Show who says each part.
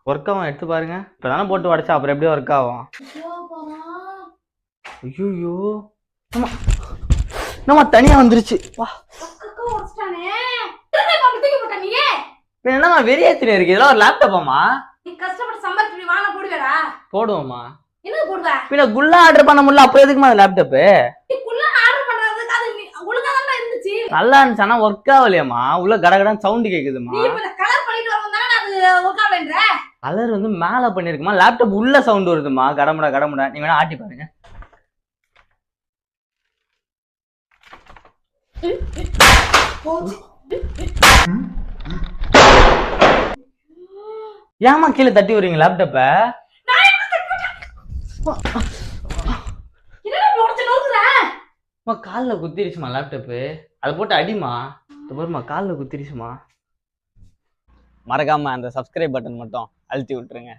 Speaker 1: Work ஆகும், எடுத்து பாருங்க. இப்பதானே போட்டு உடைச்சா அப்புறம் எப்படி ஒர்க் ஆகும்? ஐயோ நம்ம தனியா வந்துருச்சு. என்னமா வெறியாத்தினே இருக்கு? இதெல்லாம் ஒரு லேப்டாப்பாமா? போடுவோமா? பின்ன குல்லா ஆர்டர் பண்ண முடியல, அப்புறம் எதுக்குமா அது லேப்டாப்பு? நல்லா இருந்துச்சு, ஆனா ஒர்க் ஆகலையாமா. உள்ள கடகடான்னு சவுண்ட் கேக்குதுமா. கலர் வந்து மேல பண்ணிருக்குமா, லேப்டாப் உள்ள சவுண்ட் வருதுமா, கடமுடா கடமுடா. நீ வேணா ஆட்டி பாருங்க. ஏமா கீழே தட்டி வரீங்க லேப்டாப்ப? கால்ல குத்திருச்சுமா லேப்டாப்பு. அதை போட்டு அடிமா. கால்ல குத்திருச்சுமா. மறக்காம அந்த சப்ஸ்கிரைப் பட்டன் மட்டும் அழுத்தி விட்டுருங்க.